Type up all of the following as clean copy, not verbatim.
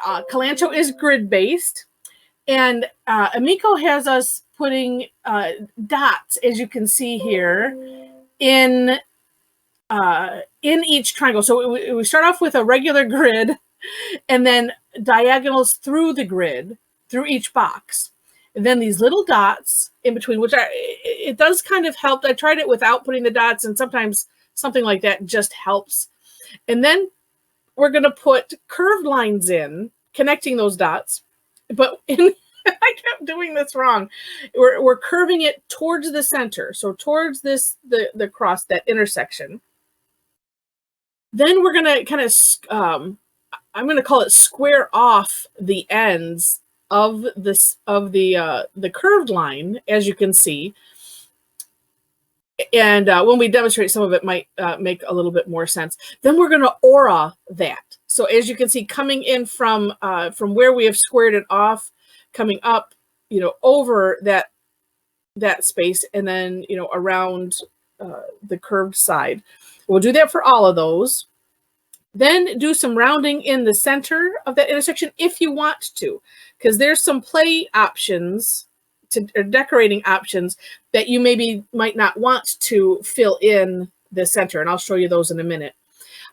Kalanchoe is grid-based, and Emiko has us putting dots, as you can see here, in each triangle. So we start off with a regular grid, and then diagonals through the grid, through each box. And then these little dots in between, which it does kind of help. I tried it without putting the dots, and sometimes something like that just helps. And then we're going to put curved lines in, connecting those dots. But I kept doing this wrong. We're curving it towards the center, so towards the cross, that intersection. Then we're going to kind of, I'm going to call it square off the ends of the curved line, as you can see. And when we demonstrate, some of it might make a little bit more sense. Then we're going to aura that. So as you can see, coming in from where we have squared it off, coming up, over that space, and then around the curved side. We'll do that for all of those. Then do some rounding in the center of that intersection if you want to, because there's some play options or decorating options that you might not want to fill in the center, and I'll show you those in a minute.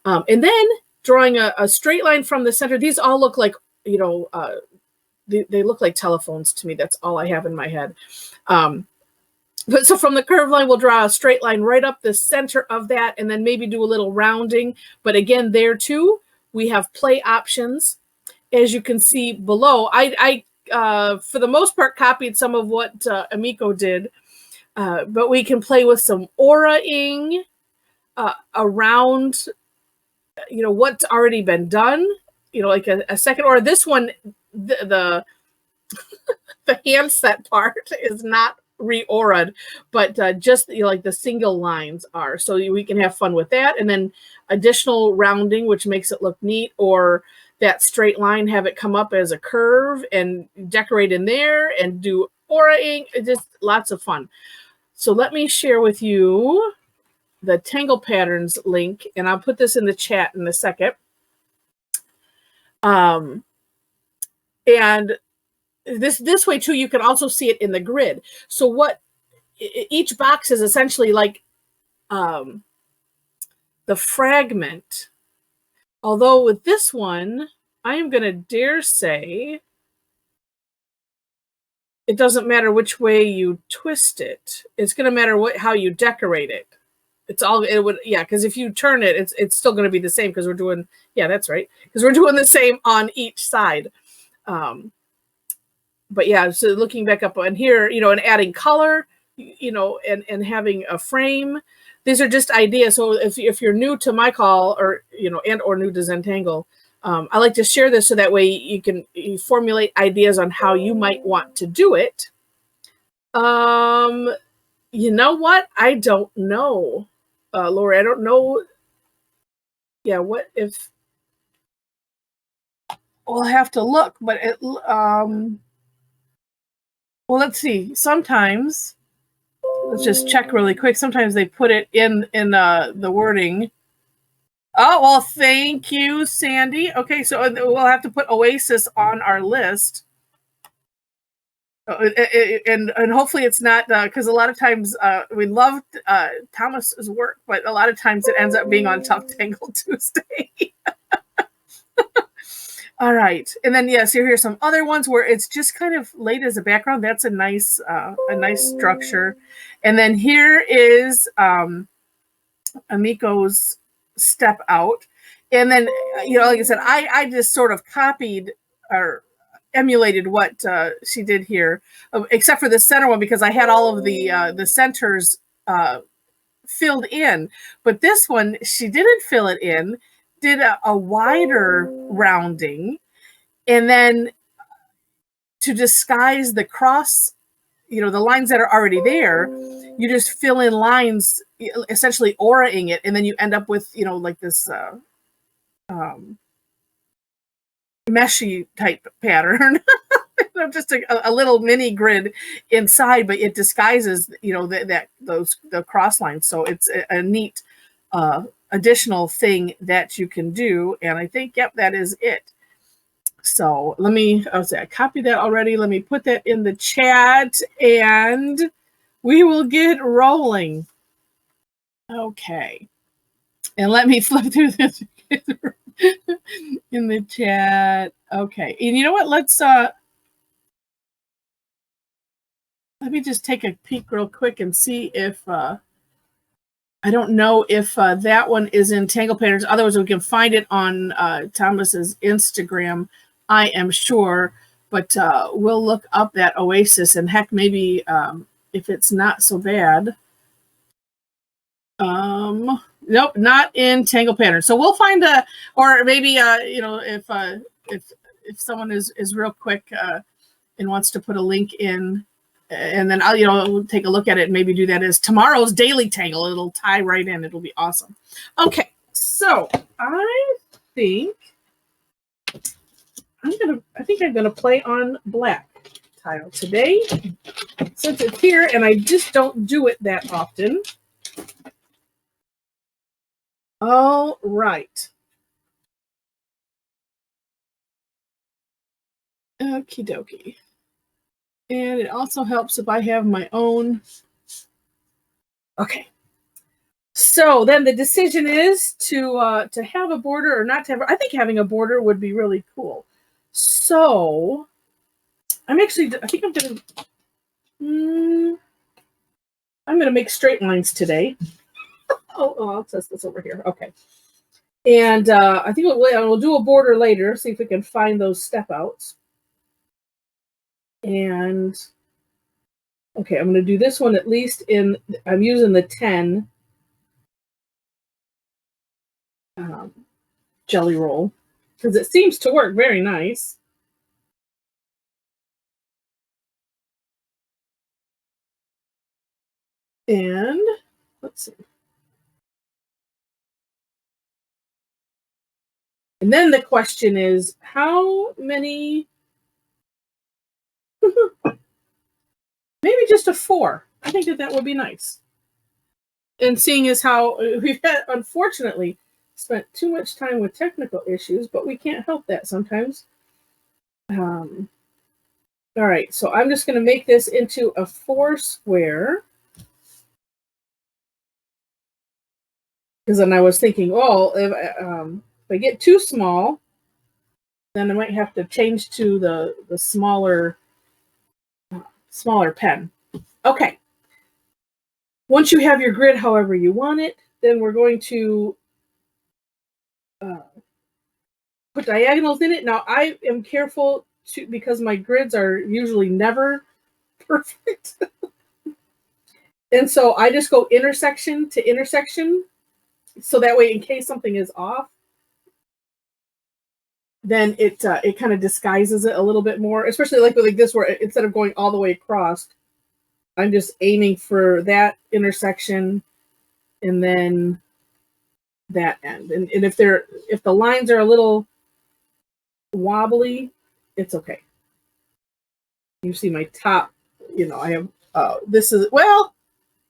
And then drawing a straight line from the center. These all look like, they look like telephones to me. That's all I have in my head. But so from the curved line, we'll draw a straight line right up the center of that, and then maybe do a little rounding. But again, there too, we have play options. As you can see below, I for the most part copied some of what Emiko did, but we can play with some aura-ing around, what's already been done. Like a second aura. This one, the handset part is not re-aura'd, but just like the single lines are. So we can have fun with that, and then additional rounding, which makes it look neat, or that straight line, have it come up as a curve and decorate in there and do aura-ing. Just lots of fun. So let me share with you the Tangle Patterns link, and I'll put this in the chat in a second. And this way too, you can also see it in the grid. So what each box is essentially like the fragment. Although with this one, I am going to dare say it doesn't matter which way you twist it. It's going to matter how you decorate it. Because if you turn it, it's still going to be the same, because we're doing, that's right, because we're doing the same on each side. But yeah, so looking back up on here, and adding color, and having a frame. These are just ideas. So if you're new to my call, or or new to Zentangle, I like to share this so that way you formulate ideas on how you might want to do it. You know what? I don't know, Lori. I don't know. Yeah, what if? We'll have to look, but well, let's see. Sometimes, let's just check really quick. Sometimes they put it in the wording. Oh, well, thank you, Sandy. Okay, so we'll have to put Oasis on our list. And hopefully it's not, because a lot of times we love Thomas's work, but a lot of times it ends up being on Tough Tangle Tuesday. All right, and then yes, here's some other ones where it's just kind of laid as a background. That's a nice structure. And then here is Emiko's step out, and then like I said, I just sort of copied or emulated what she did here, except for the center one, because I had all of the centers filled in. But this one, she didn't fill it in. Did a wider rounding, and then to disguise the cross, the lines that are already there, you just fill in lines, essentially aura-ing it, and then you end up with like this meshy type pattern. Just a little mini grid inside, but it disguises the cross lines. So it's a neat additional thing that you can do. And I think, yep, that is it. So let me, I copied that already. Let me put that in the chat and we will get rolling. Okay. And let me flip through this in the chat. Okay. And you know what? Let me just take a peek real quick and see if, I don't know if that one is in Tangle Patterns. Otherwise, we can find it on Thomas's Instagram, I am sure. But we'll look up that Oasis, and heck, maybe if it's not so bad. Nope, not in Tangle Patterns. So we'll find or maybe you know, if someone is real quick and wants to put a link in. And then I'll take a look at it and maybe do that as tomorrow's daily tangle. It'll tie right in. It'll be awesome. Okay, so I think I'm gonna play on black tile today since it's here, and I just don't do it that often. All right. Okie dokie. And it also helps if I have my own. Okay. So then the decision is to have a border or not to have. I think having a border would be really cool. So I think I'm gonna make straight lines today. I'll test this over here. Okay. And I think we'll do a border later. See if we can find those step outs. And okay, I'm going to do this one at least I'm using the 10 jelly roll because it seems to work very nice. And let's see. And then the question is, how many? Maybe just a 4. I think that would be nice. And seeing as how we've unfortunately, spent too much time with technical issues, but we can't help that sometimes. All right, so I'm just going to make this into a 4 square. Because then I was thinking, if I get too small, then I might have to change to the smaller pen. Okay. Once you have your grid however you want it, then we're going to put diagonals in it. Now, I am careful because my grids are usually never perfect. And so I just go intersection to intersection. So that way, in case something is off, then it kind of disguises it a little bit more, especially like this, where instead of going all the way across, I'm just aiming for that intersection and then that end. And if the lines are a little wobbly, it's okay. You see my top, I have, this is,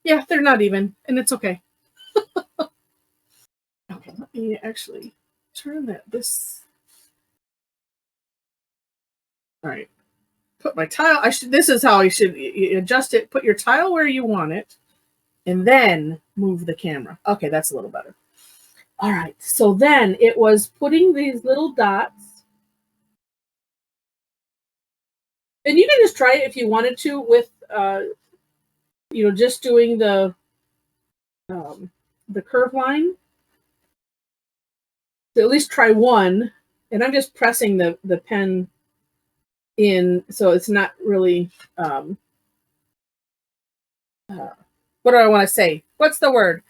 yeah, they're not even, and it's okay. Okay, let me actually turn this. All right. Put my tile. This is how you should adjust it. Put your tile where you want it, and then move the camera. Okay, that's a little better. All right. So then it was putting these little dots, and you can just try it if you wanted to with, just doing the curve line. So at least try one, and I'm just pressing the pen in, so it's not really what do I want to say? What's the word?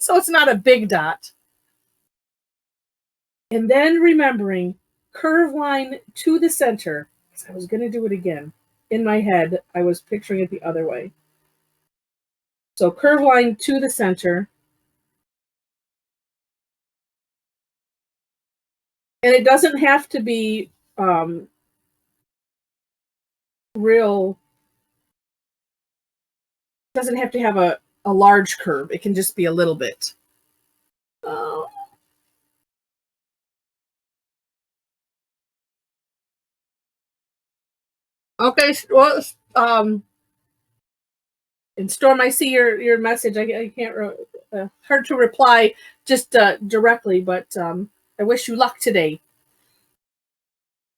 So it's not a big dot. And then remembering curve line to the center, because I was going to do it again. In my head, I was picturing it the other way. So curve line to the center. And it doesn't have to be doesn't have to have a large curve. It can just be a little bit. Okay, well, and Storm, I see your message. I can't, hard to reply just directly, but I wish you luck today.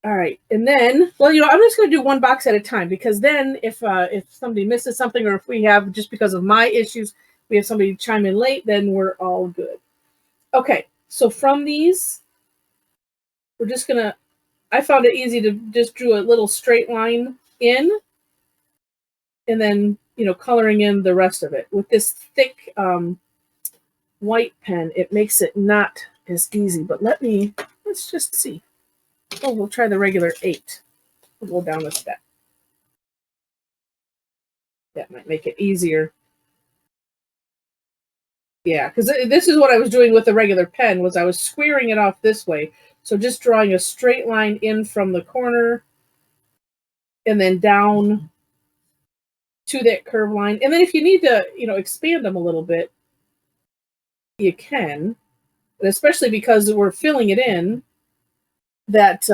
All right, and then, well, I'm just going to do one box at a time, because then if somebody misses something, or if we have, just because of my issues, we have somebody chime in late, then we're all good. Okay, so from these, we're just going to, I found it easy to just drew a little straight line in, and then, coloring in the rest of it. With this thick white pen, it makes it not as easy, but let's just see. Oh, we'll try the regular 8. We'll go down a step. That might make it easier. Yeah, because this is what I was doing with the regular pen, was I was squaring it off this way. So just drawing a straight line in from the corner and then down to that curve line. And then if you need to, expand them a little bit, you can. And especially because we're filling it in, that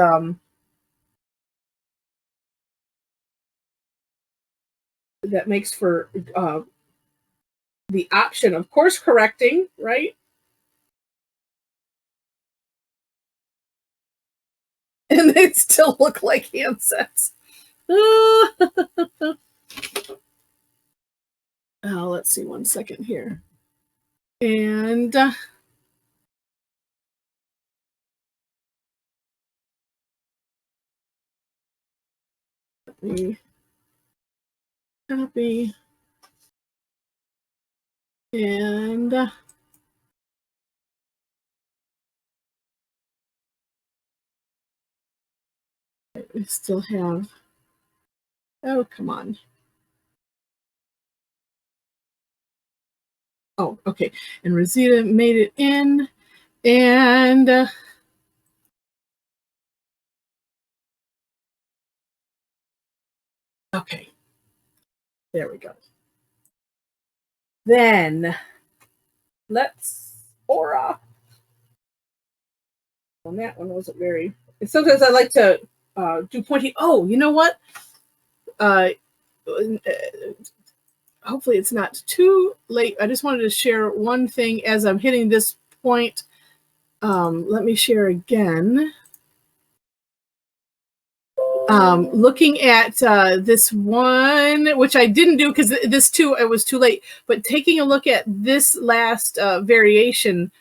that makes for the option of course correcting, right? And they still look like handsets. Let's see, one second here. And let me copy. And we still have, oh, come on. Oh, okay. And Rosita made it in. And okay. There we go. Then let's aura. On that one wasn't very. Sometimes I like to do pointy. Oh, you know what? Hopefully it's not too late. I just wanted to share one thing as I'm hitting this point. Let me share again. Looking at this one, which I didn't do because this too, it was too late, but taking a look at this last variation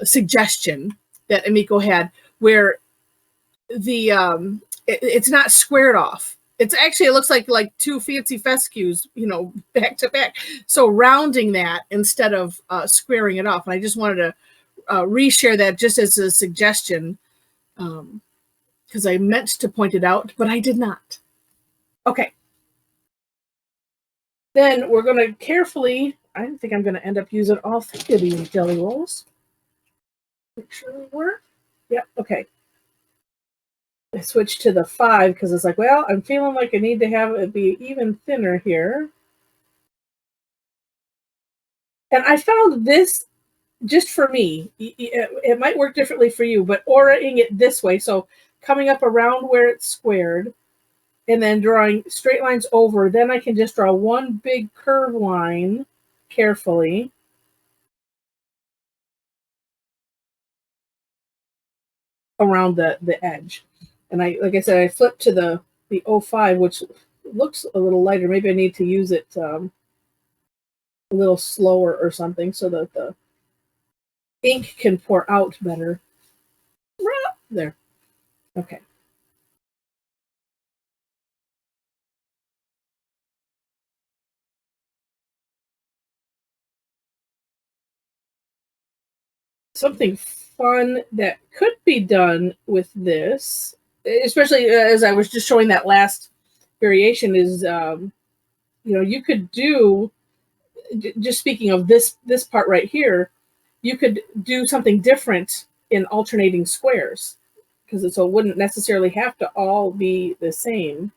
suggestion that Emiko had, where the it's not squared off. It's actually, it looks like two fancy fescues, back to back. So rounding that instead of squaring it off. And I just wanted to reshare that just as a suggestion, because I meant to point it out, but I did not. Okay. Then we're going to carefully, I don't think I'm going to end up using all 3 of these jelly rolls. Make sure they work. Yep, okay. I switched to the 5 because it's like, well, I'm feeling like I need to have it be even thinner here. And I found this, just for me, it might work differently for you, but auraing it this way. So coming up around where it's squared and then drawing straight lines over, then I can just draw one big curve line carefully. Around the edge. And like I said, I flipped to the 05, which looks a little lighter. Maybe I need to use it a little slower or something so that the ink can pour out better. There. Okay. Something fun that could be done with this, especially as I was just showing that last variation, is you could do, just speaking of this part right here, you could do something different in alternating squares, because it wouldn't necessarily have to all be the same.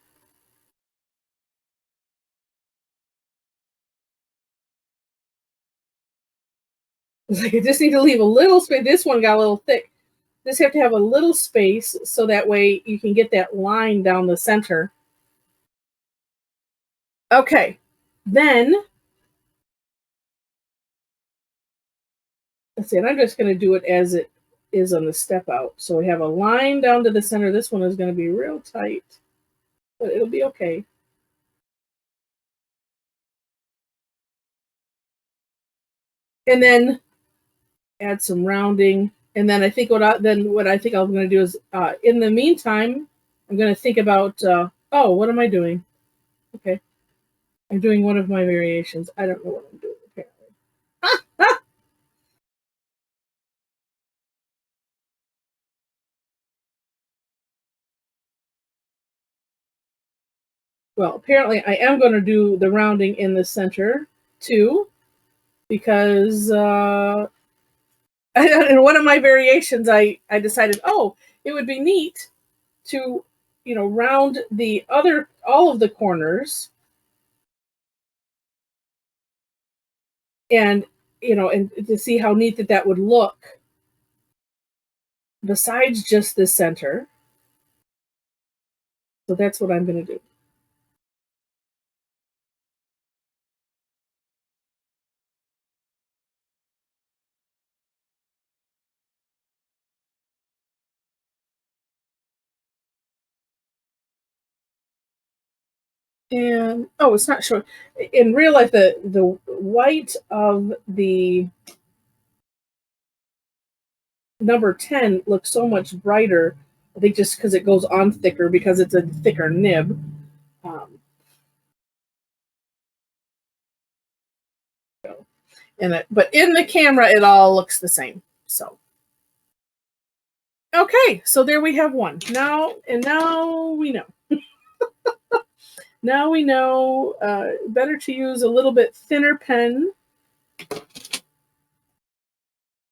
It's like I just need to leave a little space. This one got a little thick. Just have to have a little space so that way you can get that line down the center. Okay, then let's see, and I'm just going to do it as it is on the step out. So we have a line down to the center. This one is going to be real tight, but it'll be okay. And then add some rounding. And then I think what I think I'm going to do is, in the meantime, I'm going to think about, oh, what am I doing? Okay, I'm doing one of my variations. I don't know what I'm doing apparently. Well, apparently I am going to do the rounding in the center too, because in one of my variations, I decided, oh, it would be neat to, round all of the corners, and and to see how neat that would look besides just the center. So that's what I'm going to do. And oh, it's not showing. In real life, the white of the number 10 looks so much brighter. I think just because it goes on thicker, because it's a thicker nib. But in the camera, it all looks the same. So, okay, so there we have one. Now we know. Now we know better to use a little bit thinner pen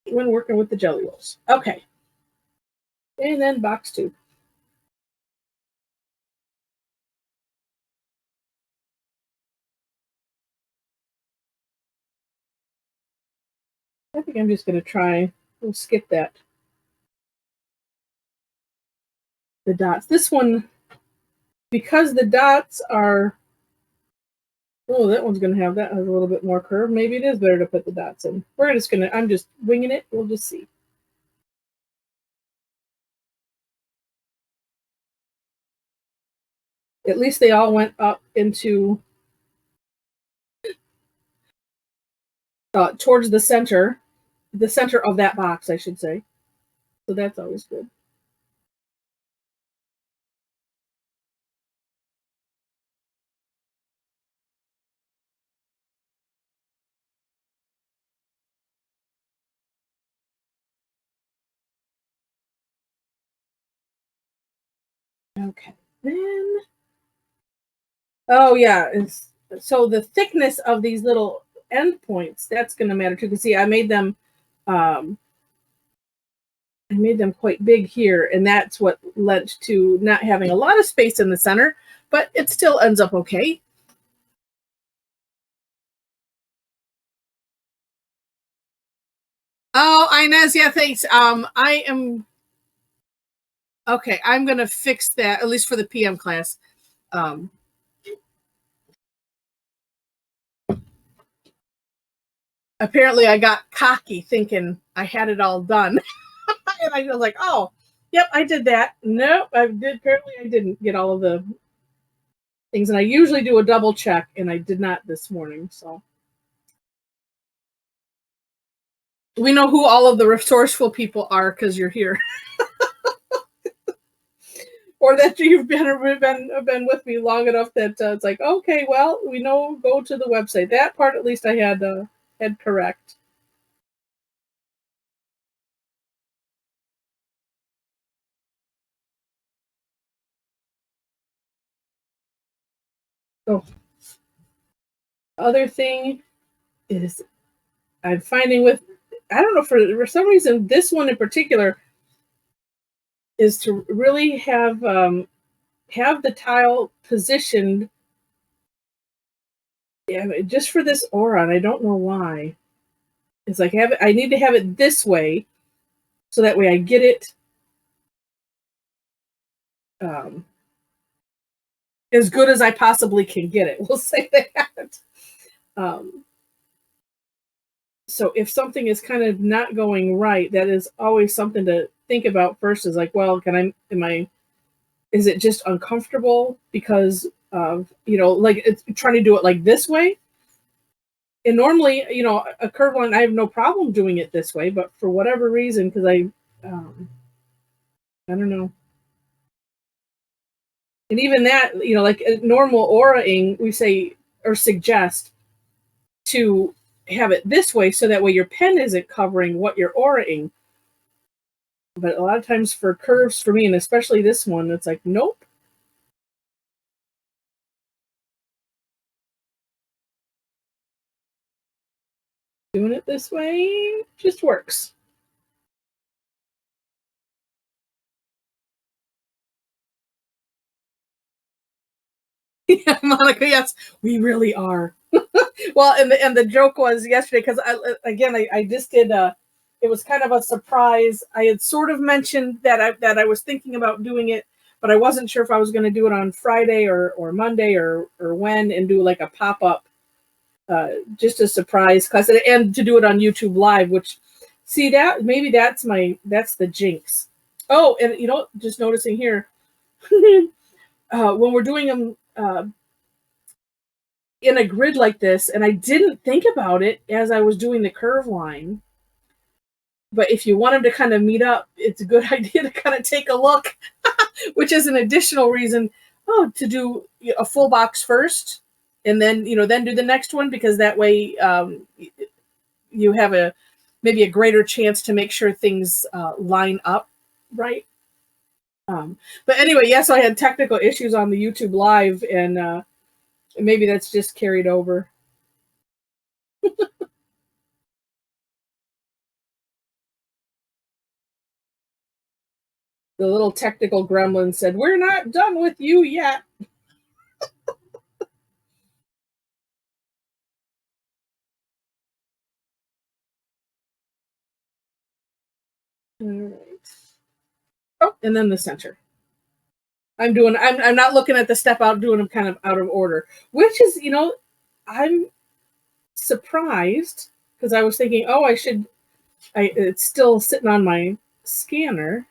when working with the jelly rolls. Okay. And then box 2. I think I'm just going to try. We'll skip that. The dots. This one, because the dots are, oh, that one's going to have that has a little bit more curve. Maybe it is better to put the dots in. I'm just winging it. We'll just see. At least they all went up into towards the center of that box, I should say. So that's always good. Okay, then. Oh yeah, so the thickness of these little endpoints, that's going to matter too. Because see, I made them quite big here, and that's what led to not having a lot of space in the center, but it still ends up okay. Oh, Inez, yeah, thanks. I am okay. I'm gonna fix that, at least for the PM class. Apparently, I got cocky thinking I had it all done, and I was like, "Oh, yep, I did that." Nope, I did. Apparently, I didn't get all of the things, and I usually do a double check, and I did not this morning. So we know who all of the resourceful people are because you're here. Or that you've been with me long enough that it's like, okay, well, we know, go to the website. That part, at least, I had correct. Oh, other thing is, I'm finding with, I don't know, for some reason, this one in particular is to really have the tile positioned, yeah, just for this aura, and I don't know why. It's like I need to have it this way, so that way I get it as good as I possibly can get it. We'll say that. Um, so if something is kind of not going right, that is always something to think about first. Is like, well, is it just uncomfortable because of, like it's trying to do it like this way? And normally, a curved line, I have no problem doing it this way, but for whatever reason, because I don't know. And even that, like a normal aura-ing, we say or suggest to have it this way so that way your pen isn't covering what you're aura-ing. But a lot of times for curves, for me, and especially this one, it's like, nope. Doing it this way just works. Yeah, Monica, yes, we really are. Well, and the joke was yesterday because I just did it was kind of a surprise. I had sort of mentioned that I was thinking about doing it, but I wasn't sure if I was going to do it on Friday or Monday or when, and do like a pop up, just a surprise class, and to do it on YouTube Live. Which, see, that maybe that's the jinx. Oh, and just noticing here, when we're doing them in a grid like this, and I didn't think about it as I was doing the curve line. But if you want them to kind of meet up, it's a good idea to kind of take a look, which is an additional reason, to do a full box first, and then do the next one, because that way you have maybe a greater chance to make sure things line up right. But anyway, yeah, so I had technical issues on the YouTube Live, and maybe that's just carried over. The little technical gremlin said, "We're not done with you yet." All right. Oh, and then the center. I'm not looking at the step out, doing them kind of out of order, which is, I'm surprised because I was thinking, oh, it's still sitting on my scanner.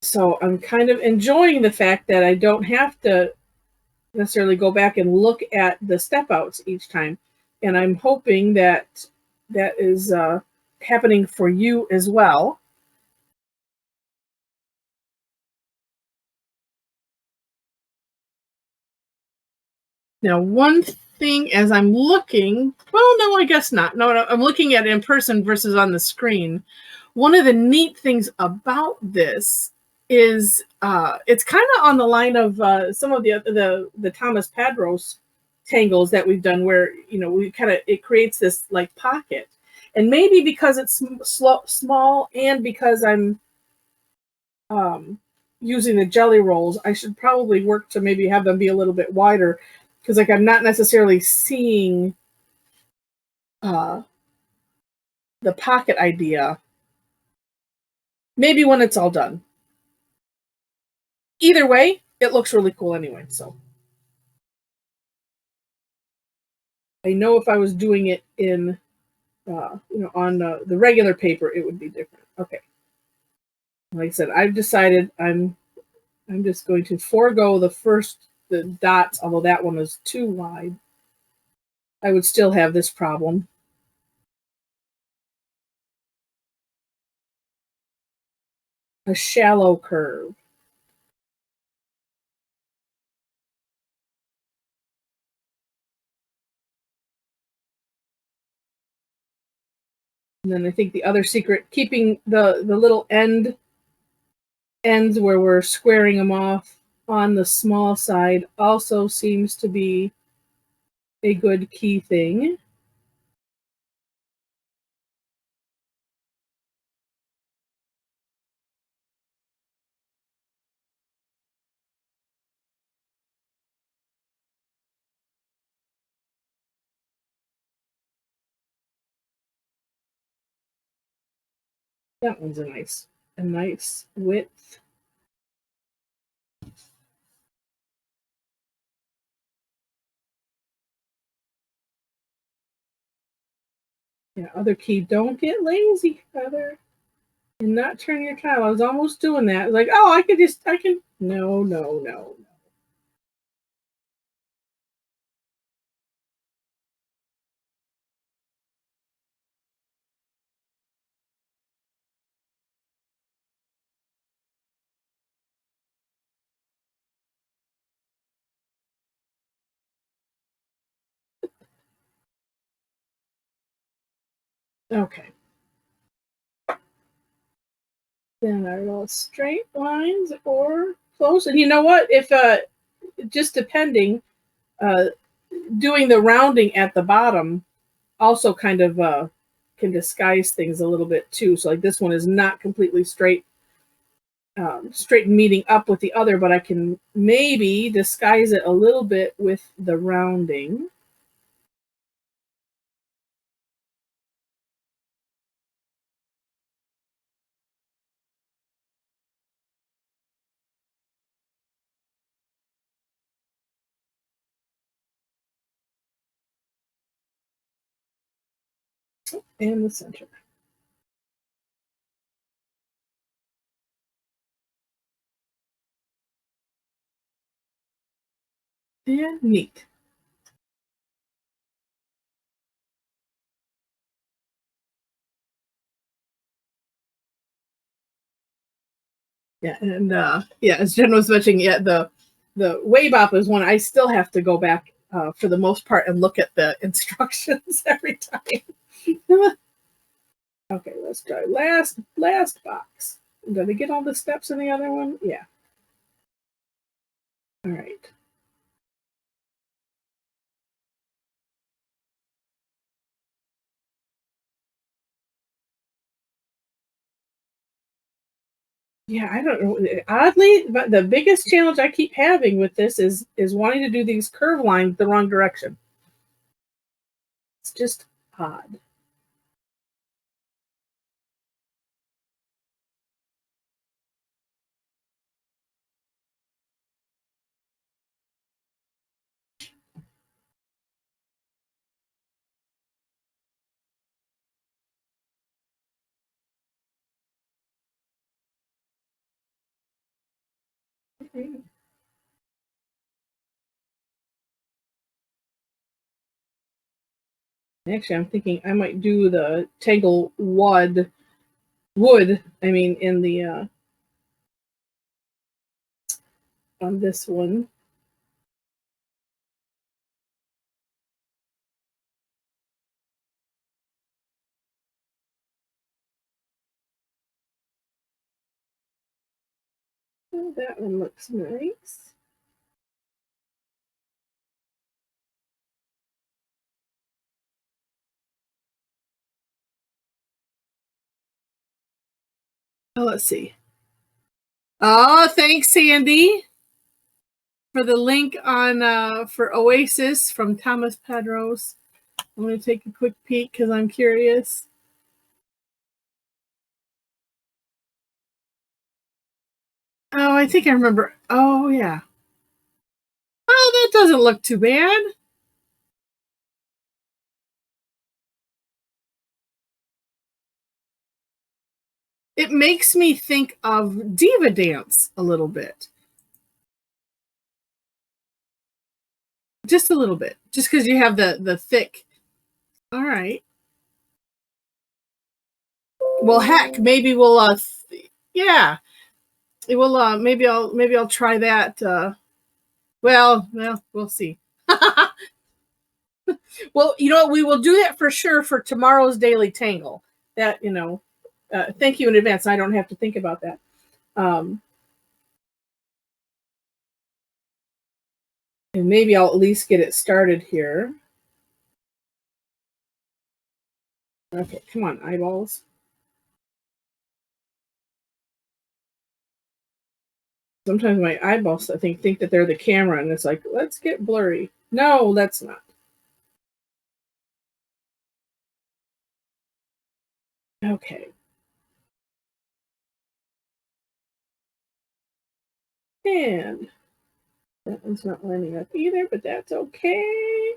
So I'm kind of enjoying the fact that I don't have to necessarily go back and look at the step outs each time. And I'm hoping that is happening for you as well. Now, one thing as I'm looking, well, no, I guess not. No, I'm looking at it in person versus on the screen. One of the neat things about this is it's kind of on the line of some of the Thomas Padros tangles that we've done, where we it creates this like pocket, and maybe because it's small, and because I'm um, using the jelly rolls, I should probably work to maybe have them be a little bit wider, because like I'm not necessarily seeing uh, the pocket idea. Maybe when it's all done. Either way, it looks really cool anyway. So I know if I was doing it in, on the regular paper, it would be different. Okay. Like I said, I've decided I'm just going to forego the dots, although that one is too wide. I would still have this problem. A shallow curve. And then I think the other secret, keeping the little ends where we're squaring them off on the small side, also seems to be a good key thing. That one's a nice width. Yeah, other key, don't get lazy, Heather. And not turn your tile. I was almost doing that. Like, oh, I can. No, no, no. Okay. Then our little straight lines or close. And you know what? If just depending, uh, doing the rounding at the bottom also kind of can disguise things a little bit too. So like this one is not completely straight, straight and meeting up with the other, but I can maybe disguise it a little bit with the rounding. And the center. And neat. Yeah, and yeah, as Jen was mentioning, yeah, the Waybop is one I still have to go back for the most part and look at the instructions every time. Okay, let's try last box. Did I get all the steps in the other one? Yeah. All right. Yeah, I don't know. Oddly, but the biggest challenge I keep having with this is wanting to do these curve lines the wrong direction. It's just odd. Actually, I'm thinking I might do the Tangle wood. I mean, in the on this one. Oh, that one looks nice. Oh, let's see. Oh, thanks, Sandy, for the link on for Oasis from Thomas Pedros. I'm going to take a quick peek because I'm curious. Oh, I think I remember. Oh, yeah. Oh, that doesn't look too bad. It makes me think of Diva Dance a little bit. Just a little bit. Just because you have the thick. All right. Well, heck, maybe we'll yeah. It will maybe I'll try that well, we'll see. Well, you know what? We will do that for sure for tomorrow's daily tangle. That, thank you in advance. I don't have to think about that. Um, and maybe I'll at least get it started here. Okay, come on, eyeballs. Sometimes my eyeballs, I think that they're the camera, and it's like, let's get blurry. No, that's not. Okay. And that one's not lining up either, but that's okay.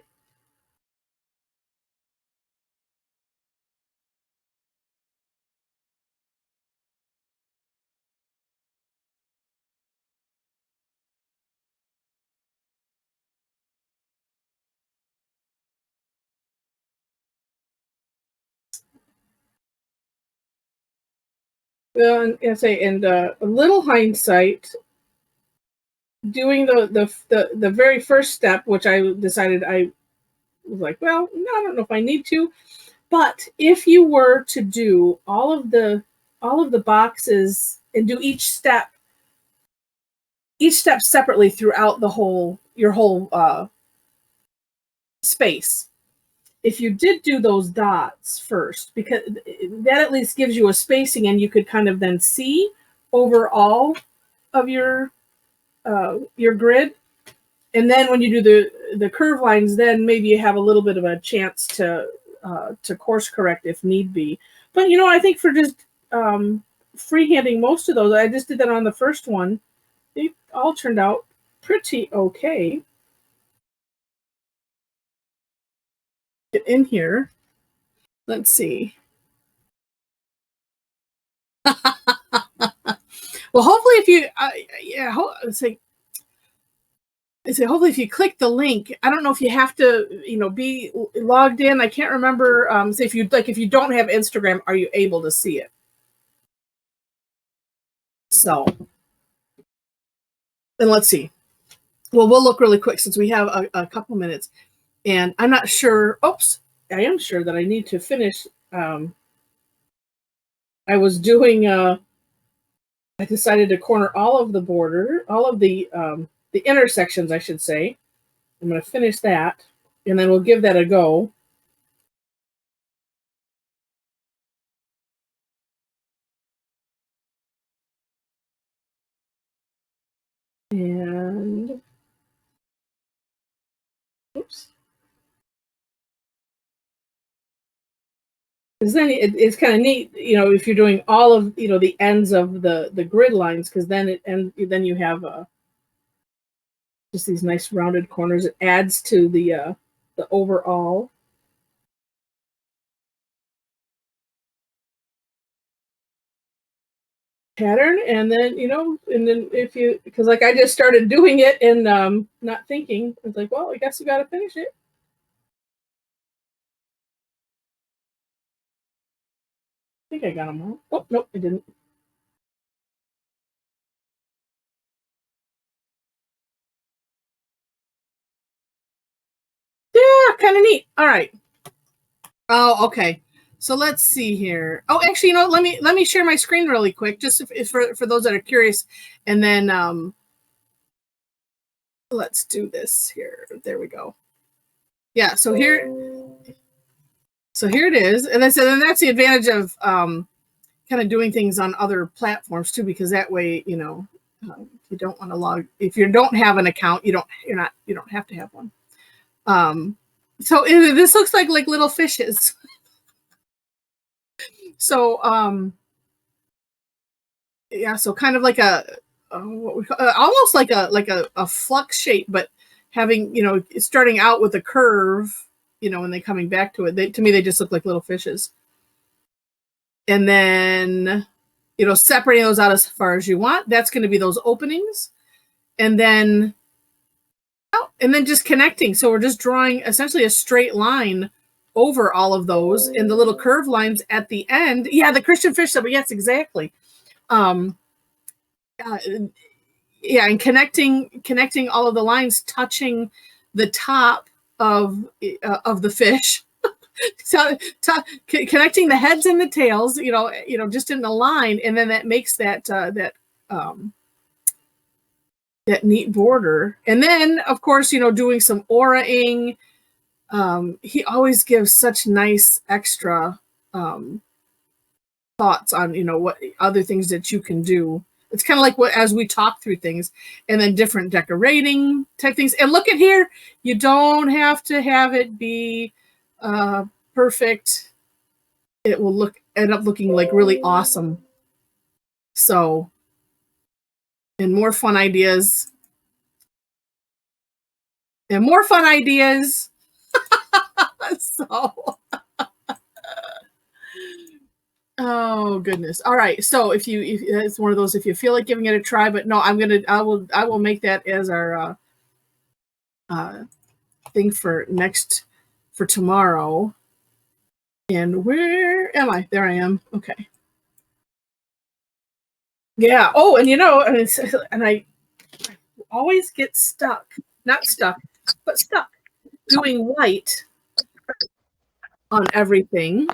Well, and say, and a little hindsight, doing the very first step, which I decided I was like, well, no, I don't know if I need to. But if you were to do all of the boxes and do each step separately throughout the whole your whole space, if you did do those dots first, because that at least gives you a spacing, and you could kind of then see over all of your grid. And then when you do the curve lines, then maybe you have a little bit of a chance to course correct if need be. But I think for just freehanding most of those, I just did that on the first one. They all turned out pretty okay. Get in here. Let's see. Well, hopefully, if you hopefully if you click the link, I don't know if you have to be logged in. I can't remember. Say if you don't have Instagram, are you able to see it? So, then let's see. Well, we'll look really quick since we have a couple minutes, and I'm not sure. Oops, I am sure that I need to finish. I was doing. I decided to corner all of the border, all of the intersections, I should say. I'm going to finish that, and then we'll give that a go. And oops. Because then it's kind of neat, if you're doing all of the ends of the grid lines, because then you have just these nice rounded corners. It adds to the overall. Pattern. And then if you, because like I just started doing it and not thinking, it's like, well, I guess you got to finish it. I think I got them all. Oh, nope, I didn't. Yeah, kind of neat. All right. Oh, okay. So let's see here. Oh, actually, let me share my screen really quick, just if for those that are curious, and then let's do this here. There we go. Yeah. So here it is, and then that's the advantage of kind of doing things on other platforms too, because that way, you don't want to log. If you don't have an account, you don't have to have one. So this looks like little fishes. So yeah, so kind of like what we call, almost like a flux shape, but having starting out with a curve, and then coming back to it. To me, they just look like little fishes. And then separating those out as far as you want. That's going to be those openings, and then just connecting. So we're just drawing essentially a straight line over all of those, and the little curve lines at the end. Yeah, the Christian fish symbol. Yes, exactly. Yeah, and connecting all of the lines, touching the top of the fish. So connecting the heads and the tails, just in the line, and then that makes that neat border. And then, of course, doing some aura-ing. He always gives such nice extra thoughts on what other things that you can do. It's kind of like as we talk through things, and then different decorating type things. And look at here, you don't have to have it be perfect. It will end up looking like really awesome. So, and more fun ideas. And more fun ideas. So, oh goodness. All right. So if it's one of those, if you feel like giving it a try, but no, I will make that as our thing for tomorrow. And where am I? There I am. Okay. Yeah. Oh, and and I always get stuck, not stuck, but stuck doing white on everything.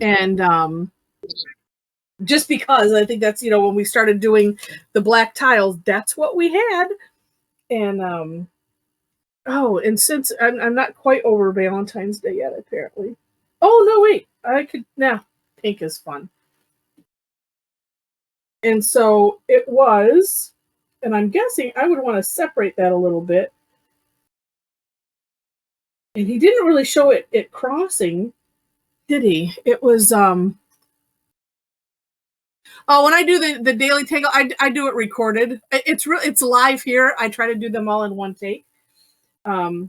And just because I think that's, when we started doing the black tiles, that's what we had. And and since I'm not quite over Valentine's Day yet, apparently. Oh, no, wait. Pink is fun. And so it was, and I'm guessing I would want to separate that a little bit. And he didn't really show it crossing, did he? It was, when I do the daily tangle, I do it recorded. It's live here. I try to do them all in one take. I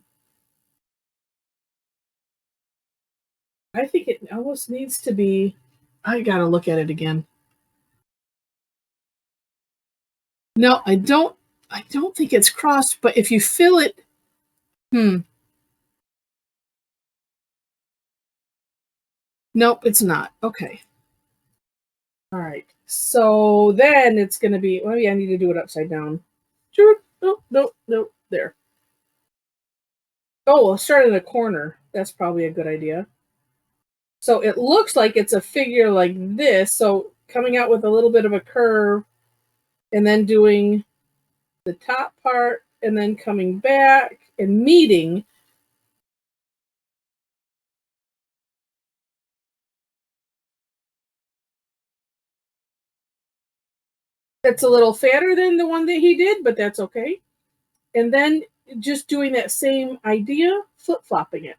think it almost needs to be, I gotta look at it again. No, I don't think it's crossed, but if you fill it, nope, it's not. Okay. All right. So then it's going to be, maybe I need to do it upside down. No, there. Oh, we'll start in a corner. That's probably a good idea. So it looks like it's a figure like this. So coming out with a little bit of a curve and then doing the top part and then coming back and meeting. That's a little fatter than the one that he did, but that's okay. And then just doing that same idea, flip-flopping it.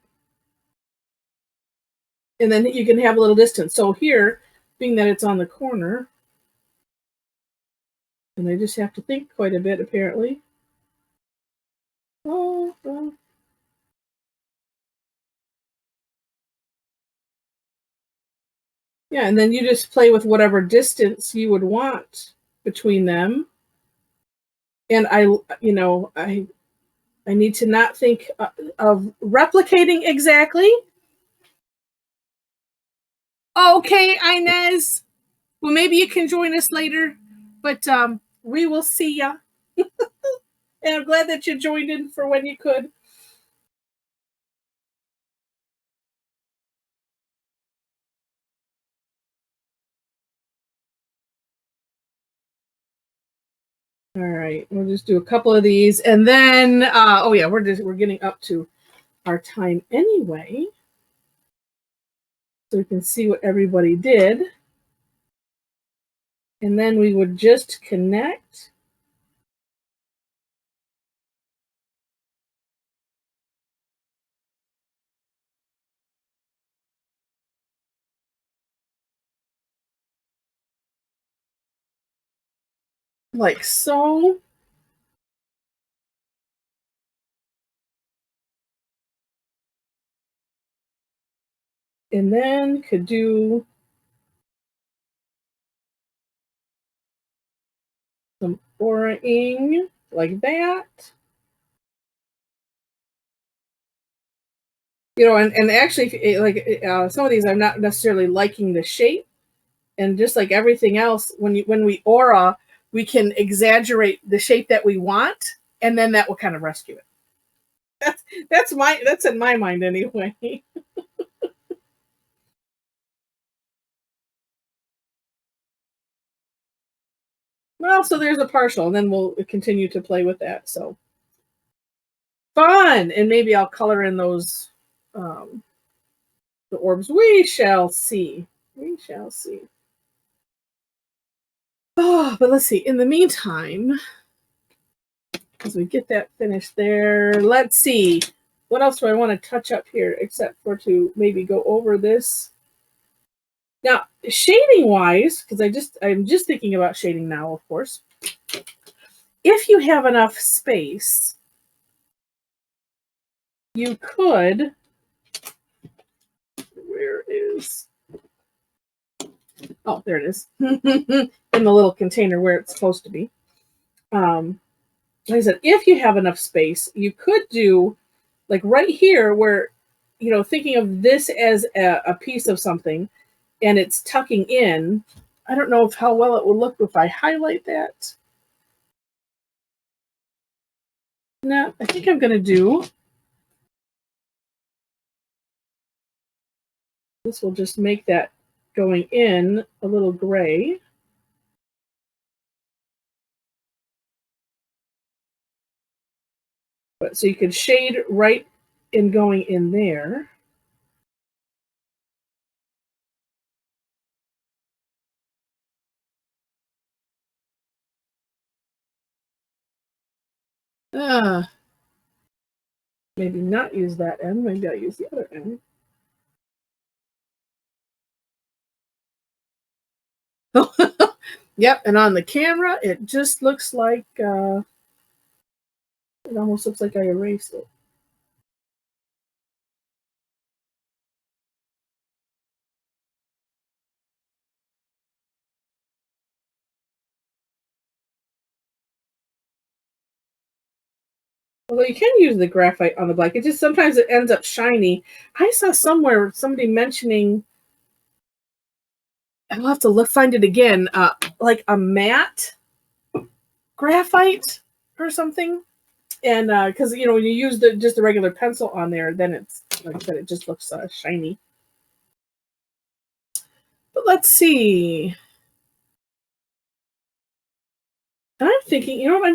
And then you can have a little distance. So here, being that it's on the corner, and I just have to think quite a bit, apparently. Yeah, and then you just play with whatever distance you would want between them. And I need to not think of replicating exactly. Okay, Inez. Well, maybe you can join us later, but we will see ya. And I'm glad that you joined in for when you could. All right, we'll just do a couple of these, and then we're getting up to our time anyway, so we can see what everybody did, and then we would just connect. Like so. And then could do some aura-ing like that. And actually, like some of these, I'm not necessarily liking the shape. And just like everything else, when we aura, we can exaggerate the shape that we want, and then that will kind of rescue it. That's in my mind anyway. Well, so there's a partial, and then we'll continue to play with that. So fun, and maybe I'll color in those the orbs. We shall see. We shall see. Oh, but let's see. In the meantime, as we get that finished there, let's see. What else do I want to touch up here except for to maybe go over this? Now, shading wise, because I'm just thinking about shading now, of course. If you have enough space, you could, where is, oh, there it is, in the little container where it's supposed to be. Like I said, if you have enough space, you could do, like right here where, thinking of this as a piece of something, and it's tucking in, I don't know how well it will look if I highlight that. No, I think I'm going to do. This will just make that going in a little gray. But so you can shade right in going in there. Maybe not use that end. Maybe I'll use the other end. Yep, and on the camera, it just looks like, it almost looks like I erased it. Although you can use the graphite on the black, it just sometimes it ends up shiny. I saw somewhere somebody mentioning, I'll have to find it again, like a matte graphite or something. And because you know when you use just the regular pencil on there, then it's like I said, it just looks shiny. But let's see. And I'm thinking, you know what?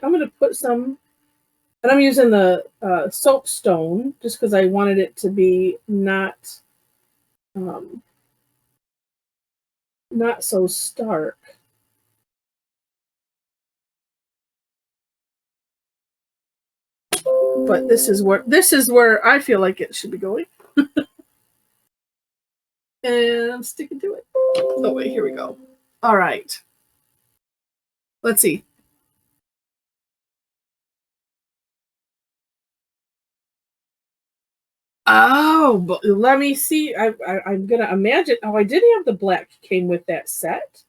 I'm gonna put some, and I'm using the soapstone just because I wanted it to be not so stark. But this is where I feel like it should be going. And I'm sticking to it. Oh wait, here we go. All right. Let's see. Oh, but let me see. I'm gonna imagine. Oh, I did have the black came with that set.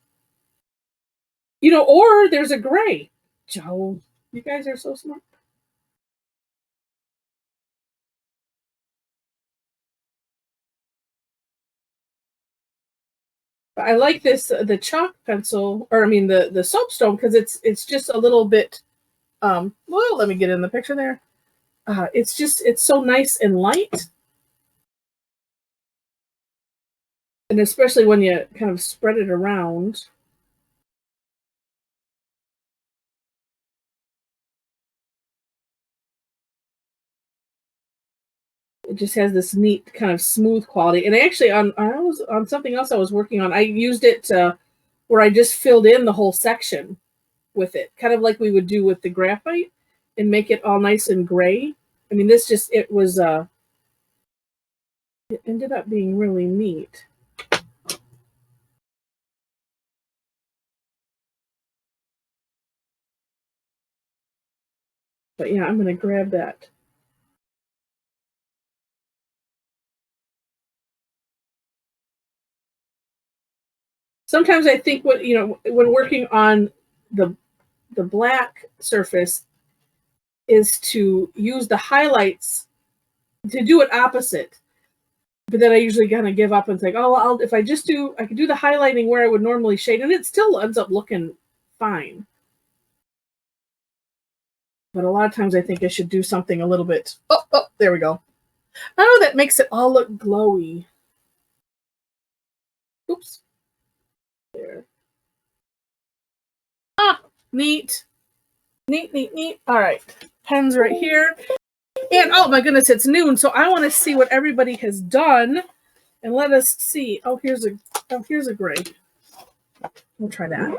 You know, or there's a gray. Joe, you guys are so smart. I like this the chalk pencil, or I mean the soapstone, because it's just a little bit. Well, let me get in the picture there. It's so nice and light, and especially when you kind of spread it around. It just has this neat kind of smooth quality. And actually, I was on something else I was working on. I used it where I just filled in the whole section with it, kind of like we would do with the graphite, and make it all nice and gray. I mean, it ended up being really neat. But yeah, I'm going to grab that. Sometimes I think when working on the black surface is to use the highlights to do it opposite. But then I usually kind of give up and think, oh, if I could do the highlighting where I would normally shade, and it still ends up looking fine. But a lot of times I think I should do something a little bit. Oh, there we go. Oh, that makes it all look glowy. Oops. There. Ah, neat. Neat. All right. Pens right here. And oh my goodness, it's noon, so I want to see what everybody has done. And let us see. Oh, here's a gray. We'll try that.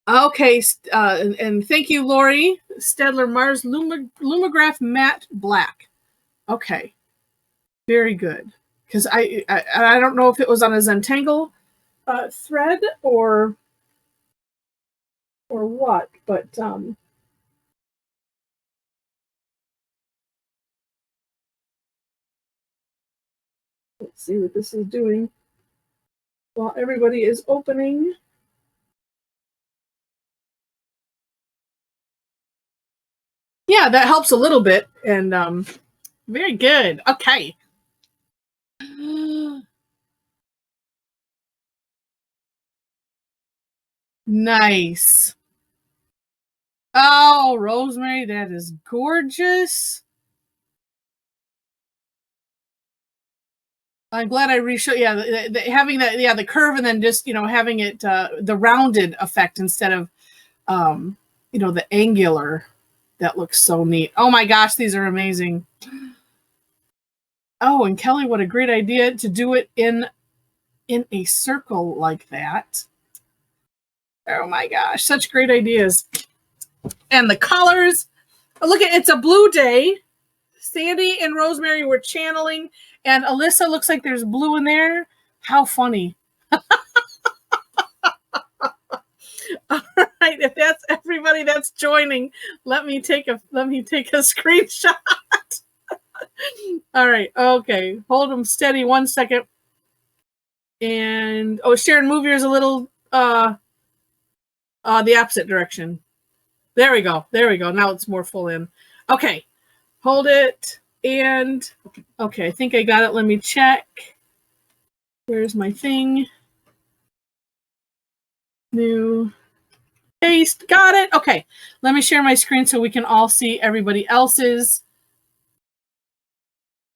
Okay, and thank you, Lori Stedler Mars Lumograph Matte Black. Okay, very good. Because I don't know if it was on a Zentangle thread or what, but let's see what this is doing while everybody is opening. Yeah, that helps a little bit, and very good. Okay. Nice. Oh, Rosemary, that is gorgeous. I'm glad I reshowed. Yeah, having that, yeah, the curve, and then just having it the rounded effect instead of the angular. That looks so neat. Oh my gosh, these are amazing. Oh, and Kelly, what a great idea to do it in a circle like that. Oh my gosh, such great ideas. And the colors. Look at it's a blue day. Sandy and Rosemary were channeling, and Alyssa looks like there's blue in there. How funny. All right, if that's everybody that's joining, let me take a screenshot. All right, okay. Hold them steady 1 second. And Sharon, move yours a little the opposite direction. There we go. There we go. Now it's more full in. Okay. Hold it. And okay, I think I got it. Let me check. Where's my thing? New. Paste. Got it. Okay. Let me share my screen so we can all see everybody else's.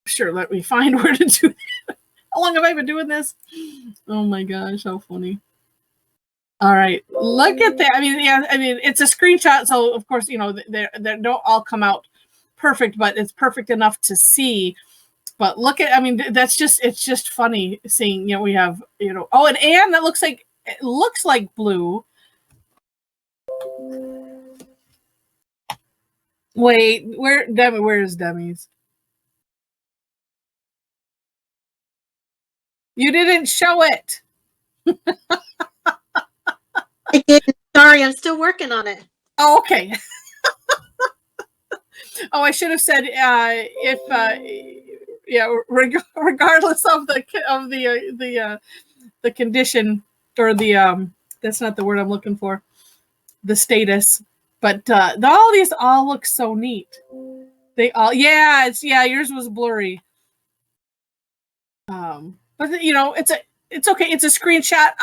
Sure, let me find where to do that. How long have I been doing this? Oh my gosh, how funny. All right, look at that. I mean, yeah, I mean, it's a screenshot, so of course, they don't all come out perfect, but it's perfect enough to see. But look at, I mean, it's just funny seeing, we have, oh, and Anne, that looks like blue. Wait, where's Demi's? You didn't show it. I didn't. Sorry, I'm still working on it. Oh, okay. Oh, I should have said regardless of the condition, or the that's not the word I'm looking for, the status, but all these all look so neat. They all, yours was blurry. But it's okay. It's a screenshot.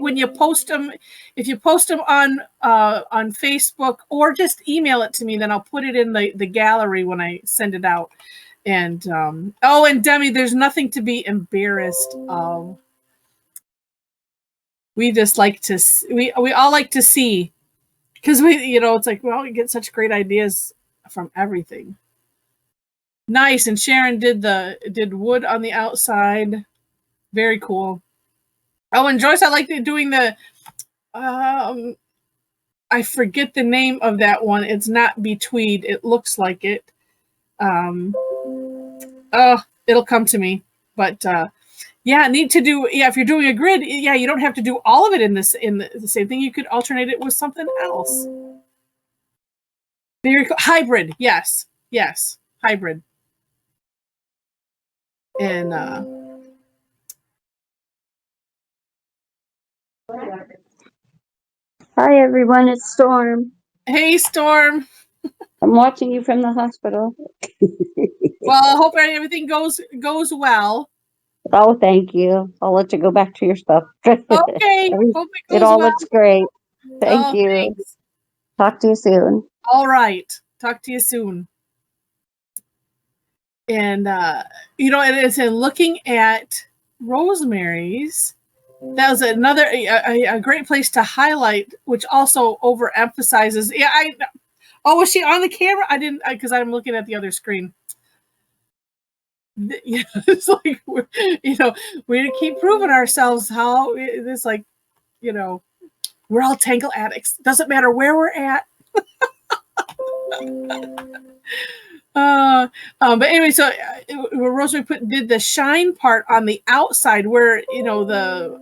When you post them, if you post them on Facebook, or just email it to me, then I'll put it in the gallery when I send it out. And and Demi, there's nothing to be embarrassed of. We just like to we all like to see, because it's like we get such great ideas from everything. Nice. And Sharon did wood on the outside. Very cool. Oh, and Joyce, I like doing the I forget the name of that one. It's not betweed. It looks like it. It'll come to me. But need to do, if you're doing a grid, you don't have to do all of it in the same thing. You could alternate it with something else. Very cool. Hybrid. Yes. Hybrid. And hi everyone, it's Storm. Hey Storm. I'm watching you from the hospital. Well, I hope everything goes well. Oh, thank you. I'll let you go back to your stuff. Okay. Hope it all looks great. Thank you. Thanks. Talk to you soon. All right. Talk to you soon. And and it's in looking at Rosemary's. That was another a great place to highlight, which also overemphasizes. Yeah, was she on the camera? I didn't, because I'm looking at the other screen. It's like we keep proving ourselves. How it's like, we're all Tangle addicts. Doesn't matter where we're at. But anyway, so Rosemary did the shine part on the outside, where the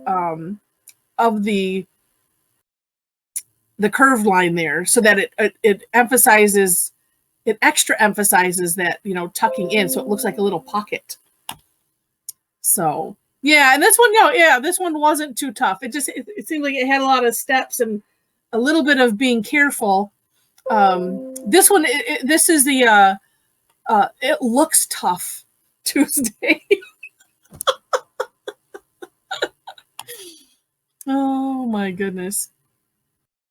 of the curved line there, so that it emphasizes, it extra emphasizes that tucking in, so it looks like a little pocket. So yeah, and this one, this one wasn't too tough. It seemed like it had a lot of steps and a little bit of being careful. This one, this is the it looks tough Tuesday. Oh my goodness.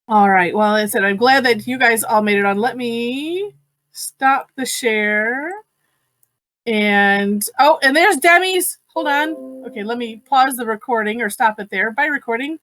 All right. Well, I said I'm glad that you guys all made it on. Let me stop the share. And and there's Demi's. Hold on. Okay, let me pause the recording or stop it there. Bye, recording.